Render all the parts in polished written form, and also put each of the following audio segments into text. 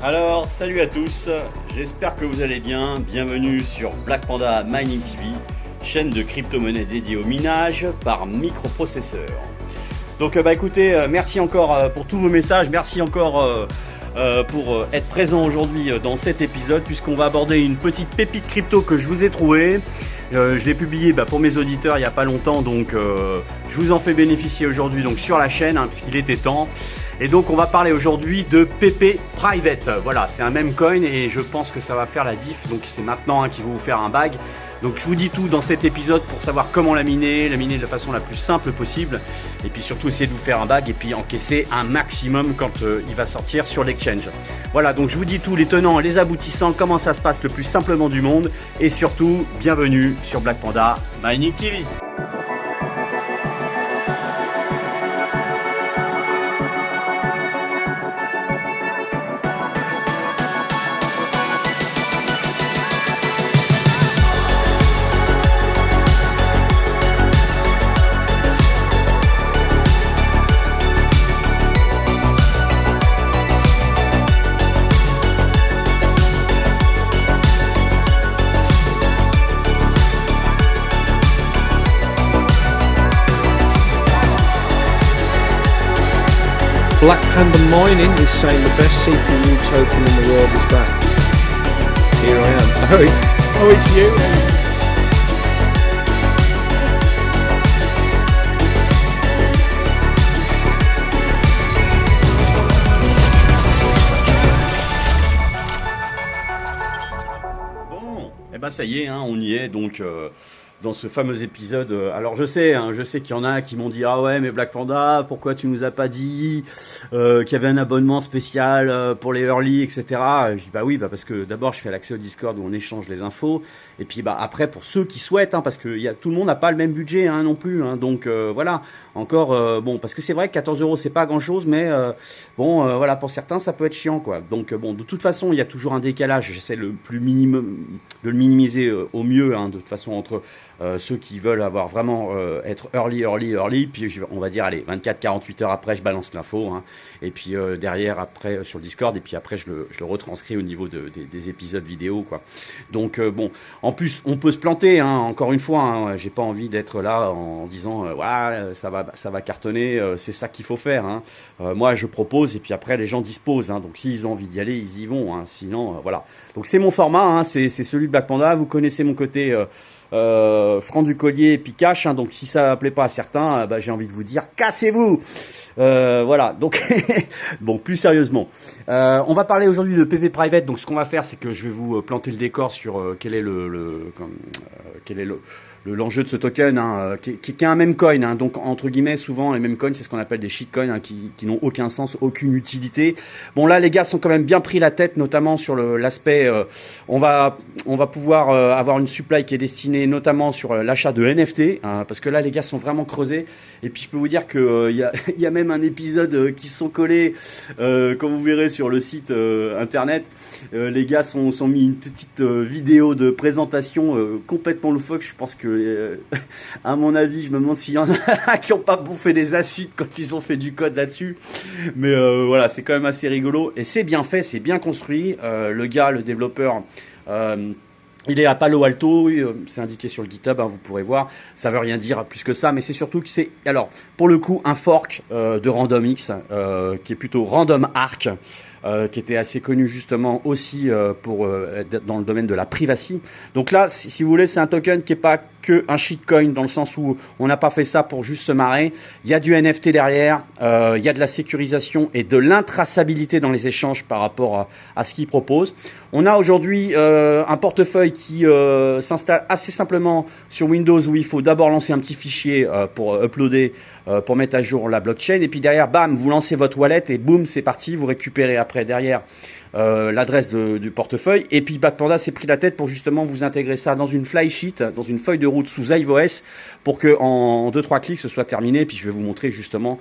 Alors, salut à tous, j'espère que vous allez bien. Bienvenue sur Black Panda Mining TV, chaîne de crypto-monnaie dédiée au minage par microprocesseur. Donc, écoutez, merci encore pour tous vos messages, merci encore pour être présent aujourd'hui dans cet épisode, puisqu'on va aborder une petite pépite crypto que je vous ai trouvée. Je l'ai publié pour mes auditeurs il n'y a pas longtemps, donc je vous en fais bénéficier aujourd'hui donc sur la chaîne, puisqu'il était temps. Et donc on va parler aujourd'hui de PP Private. Voilà, c'est un meme coin et je pense que ça va faire la diff. Donc c'est maintenant qu'il va vous faire un bag. Donc je vous dis tout dans cet épisode pour savoir comment la miner de façon la plus simple possible. Et puis surtout essayer de vous faire un bag et puis encaisser un maximum quand il va sortir sur l'exchange. Voilà, donc je vous dis tout, les tenants, les aboutissants, comment ça se passe le plus simplement du monde. Et surtout, bienvenue sur Black Panda Mining TV. Black Panda Mining is saying the best CPU token in the world is back. Here I am. Oh, it's you. Bon, ça y est, on y est donc dans ce fameux épisode. Alors je sais qu'il y en a qui m'ont dit ah ouais mais Black Panda, pourquoi tu nous as pas dit qu'il y avait un abonnement spécial pour les early, etc. Je dis oui parce que d'abord je fais l'accès au Discord où on échange les infos et puis après pour ceux qui souhaitent parce que tout le monde n'a pas le même budget non plus donc voilà encore bon parce que c'est vrai que 14 € c'est pas grand chose mais voilà pour certains ça peut être chiant quoi. Donc de toute façon il y a toujours un décalage, j'essaie le le minimiser au mieux de toute façon entre ceux qui veulent avoir vraiment être early, puis on va dire allez 24-48 heures après je balance l'info et puis derrière après sur le Discord et puis après je le retranscris au niveau des épisodes vidéo quoi. Donc bon en plus on peut se planter encore une fois j'ai pas envie d'être là en disant ça va cartonner, c'est ça qu'il faut faire moi je propose et puis après les gens disposent donc s'ils ont envie d'y aller ils y vont sinon voilà. Donc c'est mon format c'est celui de Black Panda, vous connaissez mon côté franc du collier et puis cash donc si ça plaît pas à certains j'ai envie de vous dire cassez-vous voilà donc bon plus sérieusement on va parler aujourd'hui de PP Private. Donc ce qu'on va faire c'est que je vais vous planter le décor sur quel est l'enjeu de ce token qui est un meme coin donc entre guillemets souvent les meme coins c'est ce qu'on appelle des shitcoins qui n'ont aucun sens, aucune utilité. Bon là les gars sont quand même bien pris la tête notamment sur l'aspect on va pouvoir avoir une supply qui est destinée notamment sur l'achat de NFT parce que là les gars sont vraiment creusés et puis je peux vous dire que il y a même un épisode qui sont collés comme vous verrez sur le site internet. Les gars sont mis une petite vidéo de présentation complètement loufoque. Je pense que à mon avis je me demande s'il y en a qui n'ont pas bouffé des acides quand ils ont fait du code là-dessus, mais voilà c'est quand même assez rigolo et c'est bien fait, c'est bien construit. Le gars, le développeur il est à Palo Alto, c'est indiqué sur le GitHub, vous pourrez voir. Ça veut rien dire plus que ça, mais c'est surtout que c'est, alors, pour le coup, un fork de RandomX, qui est plutôt Random Arc, qui était assez connu justement aussi dans le domaine de la privacy. Donc là, si vous voulez, c'est un token qui est pas que un shitcoin dans le sens où on n'a pas fait ça pour juste se marrer. Il y a du NFT derrière, il y a de la sécurisation et de l'intraçabilité dans les échanges par rapport à ce qu'ils proposent. On a aujourd'hui un portefeuille qui s'installe assez simplement sur Windows où il faut d'abord lancer un petit fichier pour uploader, pour mettre à jour la blockchain. Et puis derrière, bam, vous lancez votre wallet et boum, c'est parti. Vous récupérez après derrière l'adresse du portefeuille. Et puis Black Panda s'est pris la tête pour justement vous intégrer ça dans une flysheet, dans une feuille de route sous iOS pour que en 2-3 clics ce soit terminé. Et puis je vais vous montrer justement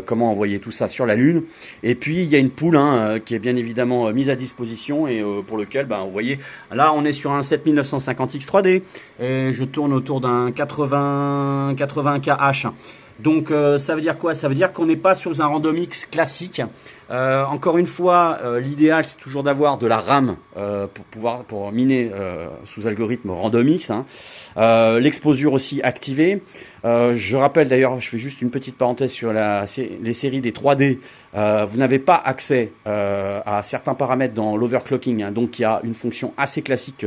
comment envoyer tout ça sur la Lune. Et puis il y a une pool qui est bien évidemment mise à disposition et pour lequel vous voyez là on est sur un 7950X 3D et je tourne autour d'un 80K H. Donc ça veut dire quoi? Ça veut dire qu'on n'est pas sur un RandomX classique. Encore une fois, l'idéal c'est toujours d'avoir de la RAM pour miner sous algorithme RandomX. Hein. L'exposure aussi activée. Je rappelle d'ailleurs, je fais juste une petite parenthèse sur les séries des 3D. Vous n'avez pas accès à certains paramètres dans l'overclocking. Hein. Donc il y a une fonction assez classique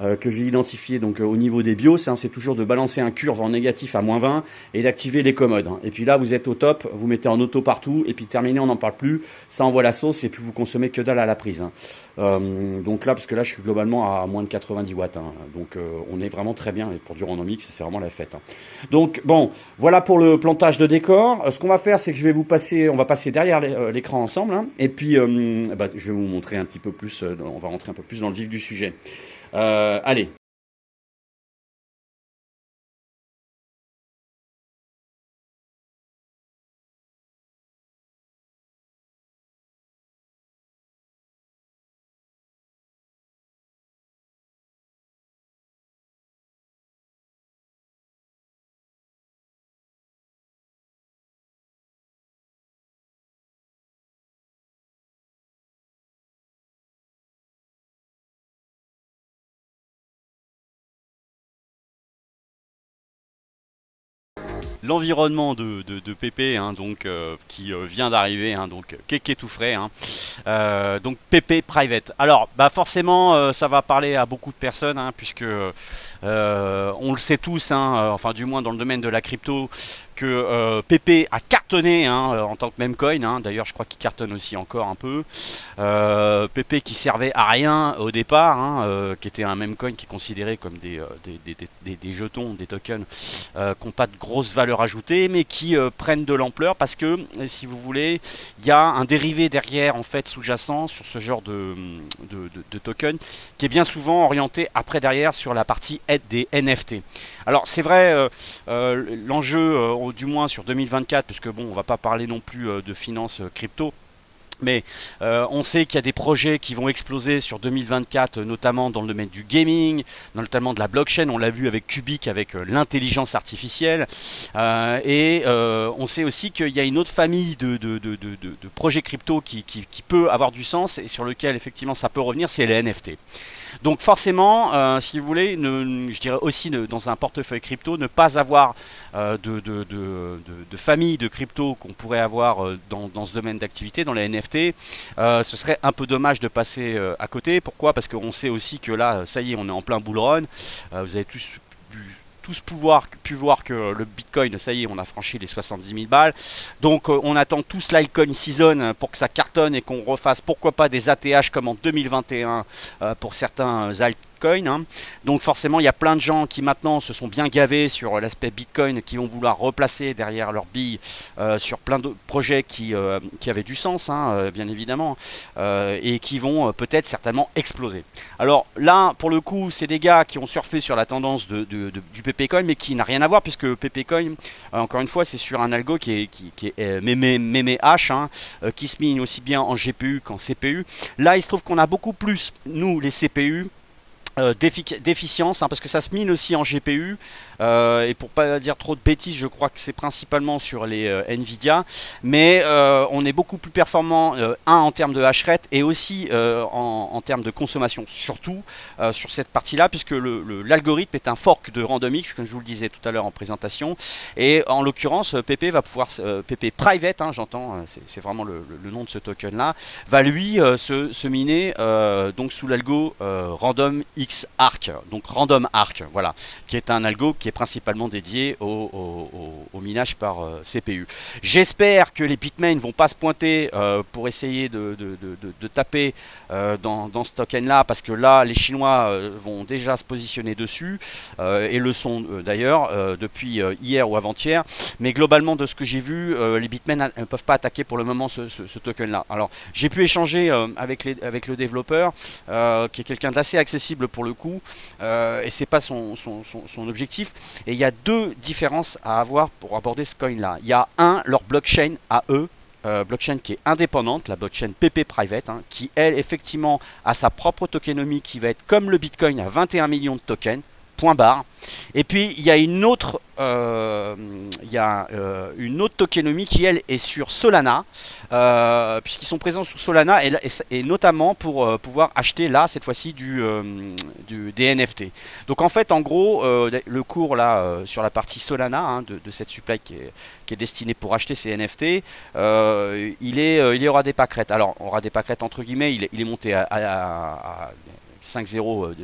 que j'ai identifiée donc au niveau des BIOS. Hein, c'est toujours de balancer un curve en négatif à -20 et d'activer les commodes. Hein. Et puis là vous êtes au top, vous mettez en auto partout et puis terminé, on n'en parle plus. Ça envoie la sauce et puis vous consommez que dalle à la prise. Hein. Donc là, parce que là je suis globalement à moins de 90 watts. Hein. Donc on est vraiment très bien et pour du RandomX c'est vraiment la fête. Hein. Donc bon, voilà pour le plantage de décor. Ce qu'on va faire, c'est que on va passer derrière l'écran ensemble. Hein. Et puis je vais vous montrer un petit peu plus, on va rentrer un peu plus dans le vif du sujet. Allez. L'environnement de Pépé, hein, donc qui vient d'arriver, hein, donc qui est tout frais, hein. Donc Pépé Private. Alors, bah forcément, ça va parler à beaucoup de personnes, hein, puisque on le sait tous, hein, enfin du moins dans le domaine de la crypto, que Pépé a cartonné, hein, en tant que meme coin. Hein. D'ailleurs, je crois qu'il cartonne aussi encore un peu. Pépé qui servait à rien au départ, hein, qui était un meme coin qui est considéré comme des jetons, des tokens qui n'ont pas de grosse valeur ajoutée, mais qui prennent de l'ampleur parce que, si vous voulez, il y a un dérivé derrière, en fait, sous-jacent sur ce genre de token qui est bien souvent orienté après derrière sur la partie des NFT. Alors c'est vrai, l'enjeu, du moins sur 2024, puisque bon, on va pas parler non plus de finance crypto. Mais on sait qu'il y a des projets qui vont exploser sur 2024, notamment dans le domaine du gaming, notamment de la blockchain. On l'a vu avec Cubic, avec l'intelligence artificielle. Et on sait aussi qu'il y a une autre famille de projets crypto qui peut avoir du sens et sur lequel effectivement ça peut revenir, c'est les NFT. Donc forcément, si vous voulez, je dirais aussi dans un portefeuille crypto, ne pas avoir de famille de crypto qu'on pourrait avoir dans ce domaine d'activité, dans les NFT. Ce serait un peu dommage de passer à côté. Pourquoi? Parce qu'on sait aussi que là, ça y est, on est en plein bull run. Vous avez tous pu voir que le Bitcoin, ça y est, on a franchi les 70 000 balles. Donc on attend tous l'altcoin season pour que ça cartonne et qu'on refasse pourquoi pas des ATH comme en 2021 pour certains altcoins. Hein. Donc forcément il y a plein de gens qui maintenant se sont bien gavés sur l'aspect Bitcoin, qui vont vouloir replacer derrière leur bille sur plein de projets qui avaient du sens, hein, bien évidemment, et qui vont peut-être certainement exploser. Alors là pour le coup c'est des gars qui ont surfé sur la tendance du Pepecoin, mais qui n'a rien à voir, puisque Pepecoin, encore une fois, c'est sur un algo qui est mémé H, hein, qui se mine aussi bien en GPU qu'en CPU. Là il se trouve qu'on a beaucoup plus, nous les CPU, d'efficience, hein, parce que ça se mine aussi en GPU, et pour pas dire trop de bêtises, je crois que c'est principalement sur les Nvidia, mais on est beaucoup plus performant, en termes de hash rate et aussi en termes de consommation, surtout sur cette partie là, puisque l'algorithme est un fork de RandomX, comme je vous le disais tout à l'heure en présentation, et en l'occurrence Pépé va pouvoir, Pépé Private, hein, j'entends, c'est vraiment le nom de ce token là, va lui se miner donc sous l'algo RandomX Arc, donc Random Arc, voilà, qui est un algo qui est principalement dédié au minage par CPU. J'espère que les bitmains ne vont pas se pointer pour essayer de taper dans ce token là, parce que là les Chinois vont déjà se positionner dessus, et le sont d'ailleurs depuis hier ou avant-hier, mais globalement de ce que j'ai vu, les bitmains ne peuvent pas attaquer pour le moment ce token là. Alors j'ai pu échanger avec le développeur, qui est quelqu'un d'assez accessible pour le coup, et c'est pas son objectif. Et il y a deux différences à avoir pour aborder ce coin là. Il y a leur blockchain à eux, blockchain qui est indépendante, la blockchain PP Private, hein, qui elle effectivement a sa propre tokenomie, qui va être comme le Bitcoin à 21 millions de tokens. point barre. Et puis il y a une autre tokenomie qui elle est sur Solana, puisqu'ils sont présents sur Solana et notamment pour pouvoir acheter là cette fois-ci des NFT. Donc en fait en gros le cours là sur la partie Solana hein, de cette supply qui est destinée pour acheter ces NFT, il y aura des pâquerettes. Alors on aura des pâquerettes entre guillemets, il est monté à 5.0,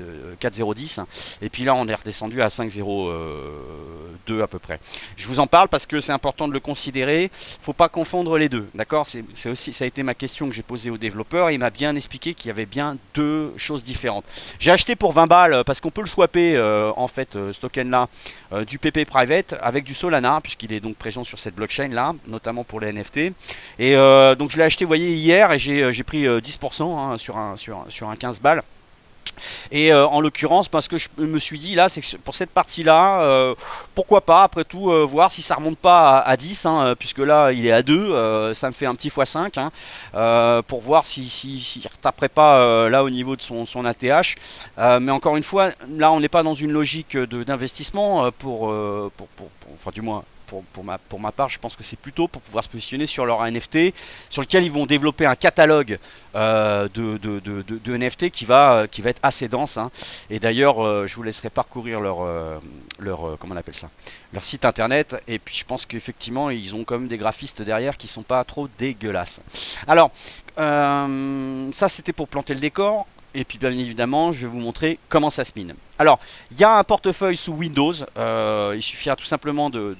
4.010 et puis là on est redescendu à 5.02 à peu près. Je vous en parle parce que c'est important de le considérer, faut pas confondre les deux, d'accord. C'est aussi, ça a été ma question que j'ai posée au développeur, il m'a bien expliqué qu'il y avait bien deux choses différentes. J'ai acheté pour 20 balles parce qu'on peut le swapper en fait ce token là du PP Private avec du Solana puisqu'il est donc présent sur cette blockchain là, notamment pour les NFT et donc je l'ai acheté vous voyez hier et j'ai pris 10% hein, sur un 15 balles. Et en l'occurrence, parce que je me suis dit là, c'est que pour cette partie-là, pourquoi pas, après tout, voir si ça remonte pas à 10, hein, puisque là il est à 2, ça me fait un petit x5, hein, pour voir s'il ne retaperait pas là au niveau de son ATH. Mais encore une fois, là on n'est pas dans une logique d'investissement enfin du moins. Pour ma part, je pense que c'est plutôt pour pouvoir se positionner sur leur NFT, sur lequel ils vont développer un catalogue de NFT qui va être assez dense. Hein. Et d'ailleurs, je vous laisserai parcourir comment on appelle ça, leur site internet. Et puis, je pense qu'effectivement, ils ont quand même des graphistes derrière qui sont pas trop dégueulasses. Alors, ça, c'était pour planter le décor. Et puis bien évidemment, je vais vous montrer comment ça se mine. Alors, il y a un portefeuille sous Windows. Il suffira tout simplement de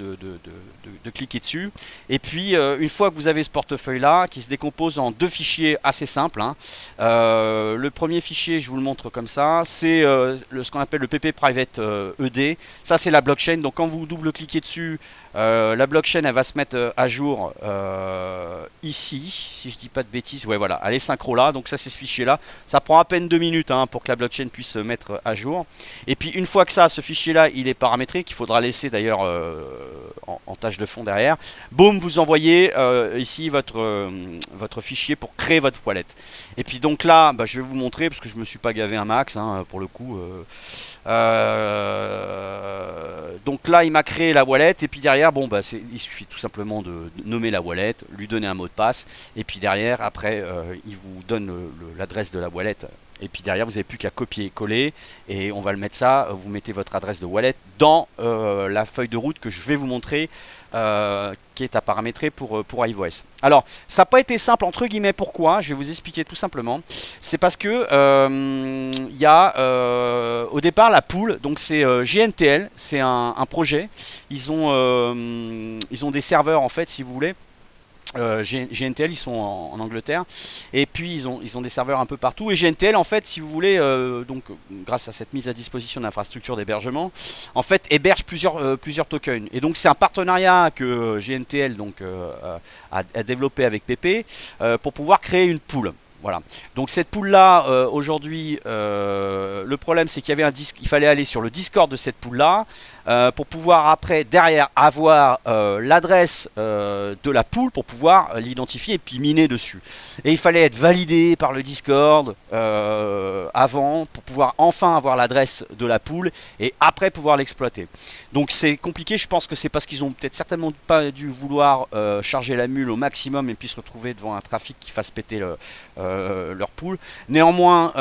cliquer dessus. Et puis, une fois que vous avez ce portefeuille-là, qui se décompose en deux fichiers assez simples. Hein, le premier fichier, je vous le montre comme ça, c'est ce qu'on appelle le PP Private ED. Ça, c'est la blockchain. Donc, quand vous double-cliquez dessus, la blockchain, elle va se mettre à jour ici, si je dis pas de bêtises. Ouais, voilà, elle est synchro là. Donc, ça, c'est ce fichier-là. Ça prend à peine 2 minutes hein, pour que la blockchain puisse se mettre à jour. Et puis une fois que ce fichier-là, il est paramétré, qu'il faudra laisser d'ailleurs en tâche de fond derrière, boum, vous envoyez ici votre fichier pour créer votre wallet. Et puis donc là, je vais vous montrer, parce que je me suis pas gavé un max, hein, pour le coup. Donc là, il m'a créé la wallet, et puis derrière, il suffit tout simplement de nommer la wallet, lui donner un mot de passe, et puis derrière, après, il vous donne l'adresse de la wallet. Et puis derrière, vous n'avez plus qu'à copier-coller et on va le mettre ça. Vous mettez votre adresse de wallet dans la feuille de route que je vais vous montrer, qui est à paramétrer pour iOS. Alors, ça n'a pas été simple entre guillemets. Pourquoi? Je vais vous expliquer tout simplement. C'est parce que il y a au départ la pool. Donc c'est GNTL, c'est un projet. Ils ont des serveurs en fait, si vous voulez. GNTL, ils sont en Angleterre et puis ils ont des serveurs un peu partout et GNTL en fait si vous voulez donc grâce à cette mise à disposition d'infrastructures d'hébergement en fait héberge plusieurs tokens et donc c'est un partenariat que GNTL donc a développé avec PP pour pouvoir créer une pool. Voilà. Donc cette pool là aujourd'hui le problème c'est qu'il y avait il fallait aller sur le Discord de cette pool là pour pouvoir après derrière avoir l'adresse de la pool pour pouvoir l'identifier et puis miner dessus. Et il fallait être validé par le Discord avant pour pouvoir enfin avoir l'adresse de la pool et après pouvoir l'exploiter. Donc c'est compliqué, je pense que c'est parce qu'ils ont peut-être certainement pas dû vouloir charger la mule au maximum et puis se retrouver devant un trafic qui fasse péter leur pool. Néanmoins,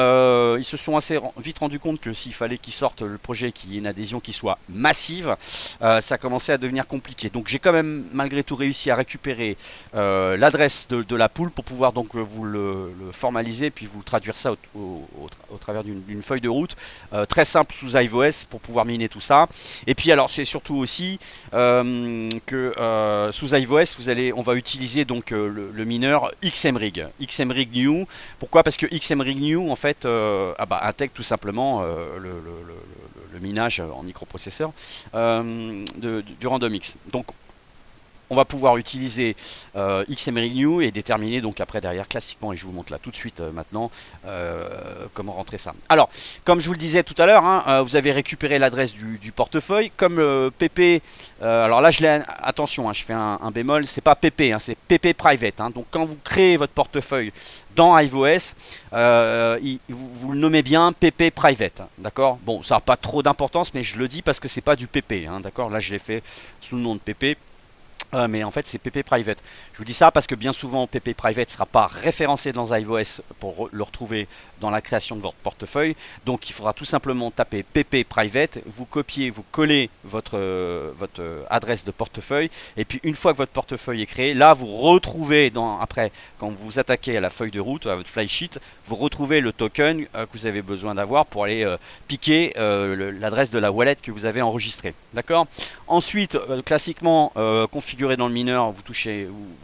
ils se sont assez vite rendu compte que s'il fallait qu'ils sortent le projet, qu'il y ait une adhésion qui soit massive, ça commençait à devenir compliqué. Donc j'ai quand même malgré tout réussi à récupérer l'adresse de la pool pour pouvoir donc vous le formaliser puis vous traduire ça au travers d'une feuille de route très simple sous iOS pour pouvoir miner tout ça. Et puis alors c'est surtout aussi que sous iOS on va utiliser donc le mineur XMRig New. Pourquoi? Parce que XMRig New en fait intègre tout simplement le minage en microprocesseur du RandomX. Donc on va pouvoir utiliser XMRigNew et déterminer donc après derrière classiquement, et je vous montre là tout de suite maintenant comment rentrer ça. Alors, comme je vous le disais tout à l'heure, hein, vous avez récupéré l'adresse du portefeuille. Comme PP, alors là je l'ai, attention, hein, je fais un bémol, c'est pas PP, hein, c'est PP Private. Hein. Donc quand vous créez votre portefeuille dans iOS, vous le nommez bien PP Private, hein, d'accord. Bon, ça n'a pas trop d'importance, mais je le dis parce que c'est pas du PP, hein, d'accord. Là je l'ai fait sous le nom de PP. Mais en fait c'est PP Private. Je vous dis ça parce que bien souvent PP Private ne sera pas référencé dans iOS pour le retrouver dans la création de votre portefeuille. Donc il faudra tout simplement taper PP Private, vous copiez, vous collez votre adresse de portefeuille, et puis une fois que votre portefeuille est créé, là vous retrouvez après quand vous attaquez à la feuille de route, à votre flysheet, vous retrouvez le token que vous avez besoin d'avoir pour aller piquer l'adresse de la wallet que vous avez enregistrée. D'accord. Ensuite, classiquement configuré dans le mineur, vous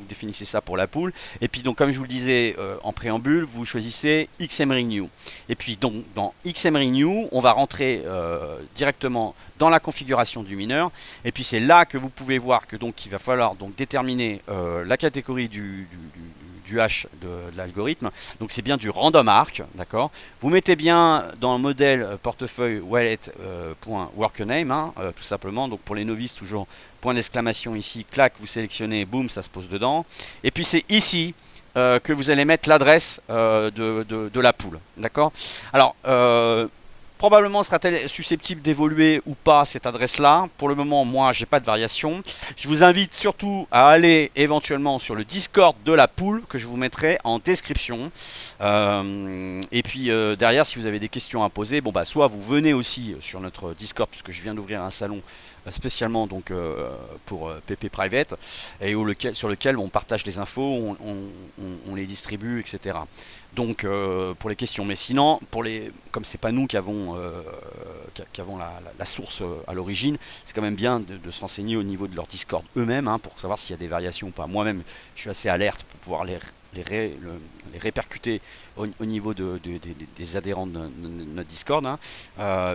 définissez ça pour la pool, et puis donc comme je vous le disais en préambule, vous choisissez XMRigNew, et puis donc dans XMRigNew on va rentrer directement dans la configuration du mineur, et puis c'est là que vous pouvez voir que donc il va falloir donc déterminer la catégorie du hash de l'algorithme. Donc c'est bien du random arc, d'accord. Vous mettez bien dans le modèle portefeuille wallet.workername, hein, tout simplement. Donc pour les novices, toujours point d'exclamation ici, clac, vous sélectionnez, boum, ça se pose dedans. Et puis c'est ici que vous allez mettre l'adresse de la pool, d'accord. Alors probablement sera-t-elle susceptible d'évoluer ou pas cette adresse-là. Pour le moment, moi, j'ai pas de variation. Je vous invite surtout à aller éventuellement sur le Discord de la pool que je vous mettrai en description. Et puis derrière, si vous avez des questions à poser, bon bah soit vous venez aussi sur notre Discord puisque je viens d'ouvrir un salon spécialement donc pour PP Private et sur lequel on partage les infos, on les distribue, etc. Donc pour les questions, mais sinon comme c'est pas nous qui avons la source à l'origine, c'est quand même bien de se renseigner au niveau de leur Discord eux-mêmes, hein, pour savoir s'il y a des variations ou pas. Moi-même je suis assez alerte pour pouvoir les répercuter au niveau des adhérents de notre Discord, hein,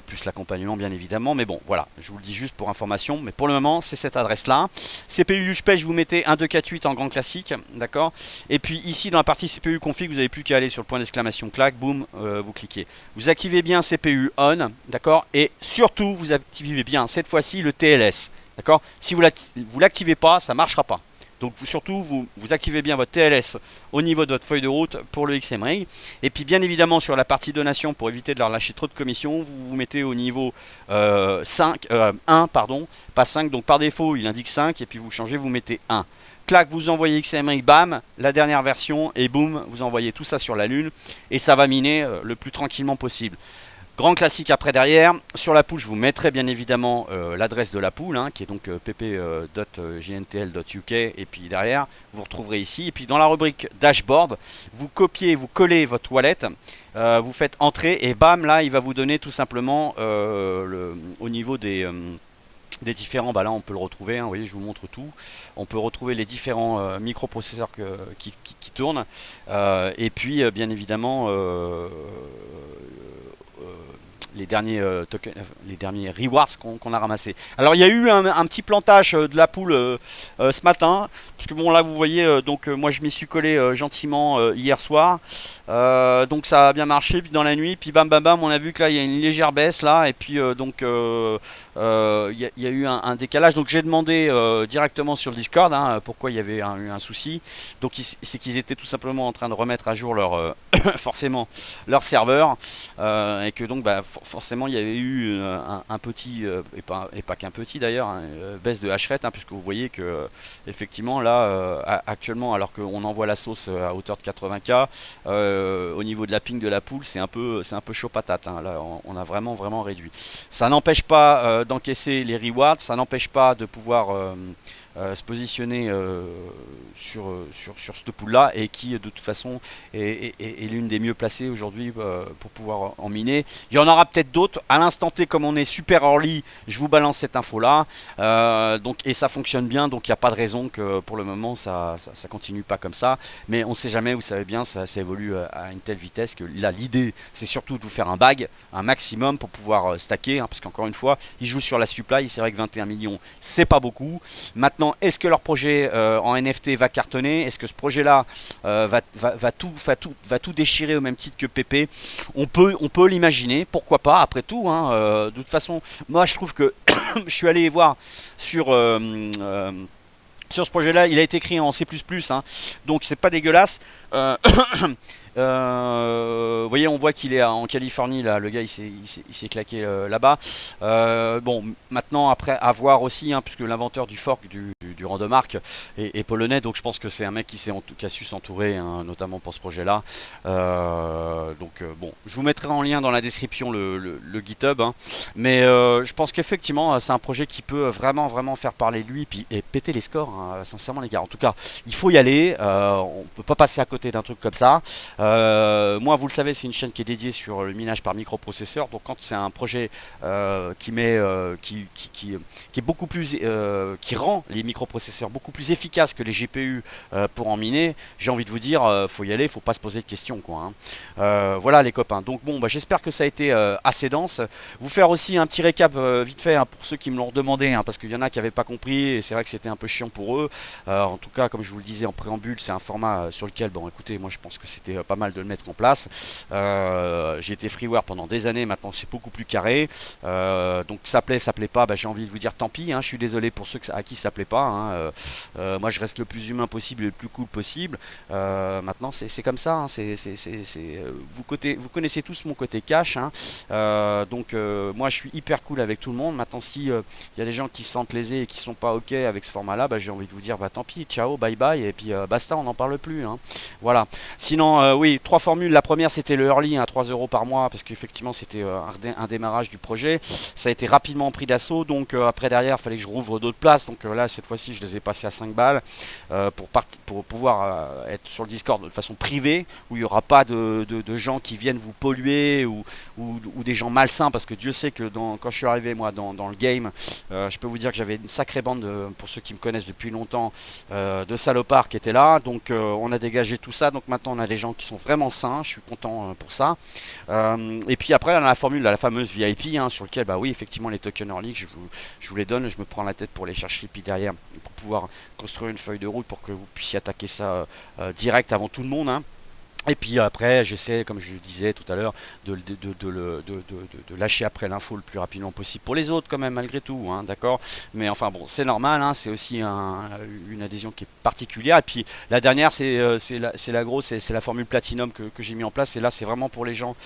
plus l'accompagnement bien évidemment, mais bon voilà, je vous le dis juste pour information, mais pour le moment c'est cette adresse là. CPU UsePage, vous mettez 1248 en grand classique, d'accord, et puis ici dans la partie CPU config, vous n'avez plus qu'à aller sur le point d'exclamation clac, boum, vous cliquez, vous activez bien CPU on, d'accord, et surtout vous activez bien cette fois-ci le TLS, d'accord. Si vous l'activez pas, ça marchera pas. Donc surtout, vous activez bien votre TLS au niveau de votre feuille de route pour le XMRig. Et puis bien évidemment sur la partie donation, pour éviter de leur lâcher trop de commissions, vous vous mettez au niveau 1, pardon, pas 5. Donc par défaut, il indique 5 et puis vous changez, vous mettez 1. Clac, vous envoyez XMRig, bam, la dernière version et boum, vous envoyez tout ça sur la lune et ça va miner le plus tranquillement possible. Grand classique après derrière, sur la pool je vous mettrai bien évidemment l'adresse de la pool, hein, qui est donc pp.jntl.uk, et puis derrière vous retrouverez ici, et puis dans la rubrique dashboard, vous copiez, vous collez votre wallet, vous faites entrer et bam, là il va vous donner tout simplement au niveau des différents, bah là on peut le retrouver, hein, vous voyez je vous montre tout, on peut retrouver les différents microprocesseurs qui tournent, et puis bien évidemment les derniers rewards qu'on a ramassés. Alors il y a eu un petit plantage de la pool ce matin, parce que bon là vous voyez, donc moi je m'y suis collé gentiment hier soir, donc ça a bien marché, puis dans la nuit, puis bam bam bam, on a vu que là il y a une légère baisse là, et puis donc il y a eu un décalage, donc j'ai demandé directement sur le Discord, hein, pourquoi il y avait eu un souci. Donc c'est qu'ils étaient tout simplement en train de remettre à jour leur forcément leur serveur, et que donc bah, forcément il y avait eu un petit et pas qu'un petit d'ailleurs, hein, baisse de hash rate, hein, puisque vous voyez que effectivement là actuellement, alors qu'on envoie la sauce à hauteur de 80K, au niveau de la ping de la pool, c'est un peu chaud patate, hein. Là on a vraiment réduit. Ça n'empêche pas d'encaisser les rewards, ça n'empêche pas de pouvoir se positionner sur cette pool là, et qui de toute façon est l'une des mieux placées aujourd'hui pour pouvoir en miner. Il y en aura peut-être d'autres à l'instant T, comme on est super early, je vous balance cette info là, donc, et ça fonctionne bien, donc il n'y a pas de raison que pour le moment ça continue pas comme ça, mais on sait jamais, vous savez bien, ça évolue à une telle vitesse que là l'idée c'est surtout de vous faire un bag, un maximum pour pouvoir stacker, hein, parce qu'encore une fois il joue sur la supply, c'est vrai que 21 millions c'est pas beaucoup. Maintenant Maintenant, est-ce que leur projet en NFT va cartonner? Est-ce que ce projet-là va tout déchirer au même titre que PP? On peut l'imaginer, pourquoi pas, après tout, hein. De toute façon, moi je trouve que je suis allé voir sur ce projet-là, il a été écrit en C++, hein, donc c'est pas dégueulasse. Vous voyez, on voit qu'il est en Californie, là, le gars il s'est claqué là-bas. Bon, maintenant, après, à voir aussi, hein, puisque l'inventeur du fork du random arc est polonais, donc je pense que c'est un mec qui a su s'entourer, hein, notamment pour ce projet-là. Bon, je vous mettrai en lien dans la description le GitHub, hein, mais je pense qu'effectivement, c'est un projet qui peut vraiment faire parler de lui et péter les scores, hein, sincèrement, les gars. En tout cas, il faut y aller, on peut pas passer à côté d'un truc comme ça. Moi, vous le savez, c'est une chaîne qui est dédiée sur le minage par microprocesseur. Donc, quand c'est un projet qui est beaucoup plus, qui rend les microprocesseurs beaucoup plus efficaces que les GPU pour en miner, j'ai envie de vous dire, faut y aller, faut pas se poser de questions, quoi, hein. Voilà, les copains. Donc, bon, bah, j'espère que ça a été assez dense. Vous faire aussi un petit récap vite fait, hein, pour ceux qui me l'ont demandé, hein, parce qu'il y en a qui n'avaient pas compris et c'est vrai que c'était un peu chiant pour eux. En tout cas, comme je vous le disais en préambule, c'est un format sur lequel, bon, écoutez, moi je pense que c'était pas mal de le mettre en place. J'ai été freeware pendant des années, maintenant c'est beaucoup plus carré. Donc ça plaît pas, bah, j'ai envie de vous dire tant pis, hein, je suis désolé pour ceux à qui ça plaît pas, hein. Moi je reste le plus humain possible et le plus cool possible. Maintenant c'est comme ça, hein, vous connaissez tous mon côté cash, hein. Moi je suis hyper cool avec tout le monde. Maintenant si il y a des gens qui se sentent lésés et qui sont pas ok avec ce format là, bah, j'ai envie de vous dire bah tant pis, ciao, bye bye, et puis basta, on n'en parle plus, hein. Voilà. Sinon, oui, 3 formules. La première, c'était le early, hein, 3 € par mois, parce qu'effectivement, c'était un démarrage du projet. Ça a été rapidement pris d'assaut. Donc, après, derrière, il fallait que je rouvre d'autres places. Donc, là, cette fois-ci, je les ai passés à 5 balles pour pouvoir être sur le Discord de façon privée, où il n'y aura pas de gens qui viennent vous polluer ou des gens malsains. Parce que Dieu sait que quand je suis arrivé, moi, dans le game, je peux vous dire que j'avais une sacrée bande, pour ceux qui me connaissent depuis longtemps, de salopards qui étaient là. Donc, on a dégagé tout ça. Donc, maintenant, on a des gens qui sont vraiment sains, je suis content pour ça. Et puis après, on a la formule, la fameuse VIP, hein, sur lequel, bah oui, effectivement, les tokens early, je vous les donne, je me prends la tête pour les chercher, puis derrière, pour pouvoir construire une feuille de route pour que vous puissiez attaquer ça direct avant tout le monde, hein. Et puis après, j'essaie, comme je le disais tout à l'heure, de lâcher après l'info le plus rapidement possible pour les autres, quand même, malgré tout, hein, d'accord. Mais enfin bon, c'est normal, hein, c'est aussi une adhésion qui est particulière. Et puis la dernière, c'est la formule Platinum que j'ai mis en place. Et là, c'est vraiment pour les gens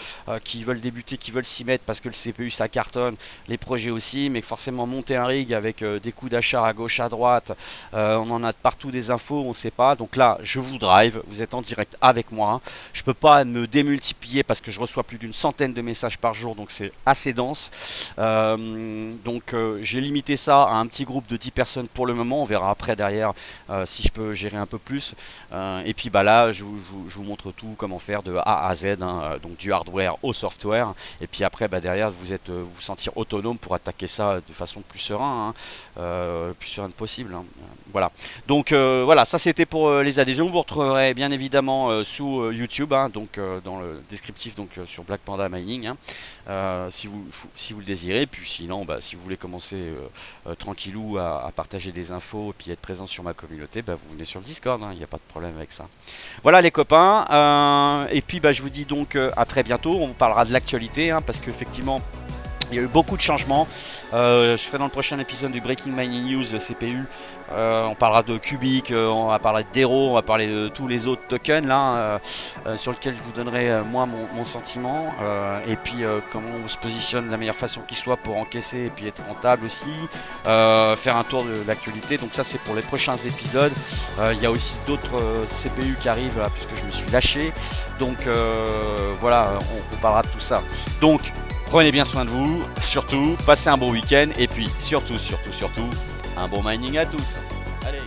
qui veulent débuter, qui veulent s'y mettre, parce que le CPU ça cartonne, les projets aussi, mais forcément monter un rig avec des coups d'achat à gauche, à droite, on en a de partout des infos, on ne sait pas. Donc là, je vous drive, vous êtes en direct avec moi, hein. Je peux pas me démultiplier parce que je reçois plus d'une centaine de messages par jour, donc c'est assez dense. J'ai limité ça à un petit groupe de 10 personnes pour le moment. On verra après derrière si je peux gérer un peu plus. Et puis bah là, je vous montre tout, comment faire de A à Z, hein, donc du hardware au software. Et puis après, bah derrière, vous sentir autonome pour attaquer ça de façon plus sereine, hein, plus sereine possible, hein. Voilà. Donc voilà, ça c'était pour les adhésions. Vous retrouverez bien évidemment sous YouTube, hein, donc dans le descriptif, donc sur Black Panda Mining, hein, si vous le désirez. Puis sinon, bah, si vous voulez commencer tranquillou à partager des infos et puis être présent sur ma communauté, bah, vous venez sur le Discord, hein, il n'y a pas de problème avec ça. Voilà les copains, et puis bah, je vous dis donc à très bientôt. On parlera de l'actualité, hein, parce qu'effectivement il y a eu beaucoup de changements. Je ferai dans le prochain épisode du Breaking Mining News de CPU. On parlera de Cubic, on va parler d'Hero, on va parler de tous les autres tokens là, sur lesquels je vous donnerai moi mon sentiment. Et puis comment on se positionne de la meilleure façon qui soit pour encaisser et puis être rentable aussi. Faire un tour de l'actualité. Donc ça c'est pour les prochains épisodes. Il y a aussi d'autres CPU qui arrivent là, puisque je me suis lâché. Donc voilà, on parlera de tout ça. Donc prenez bien soin de vous, surtout, passez un bon week-end et puis surtout, un bon mining à tous. Allez.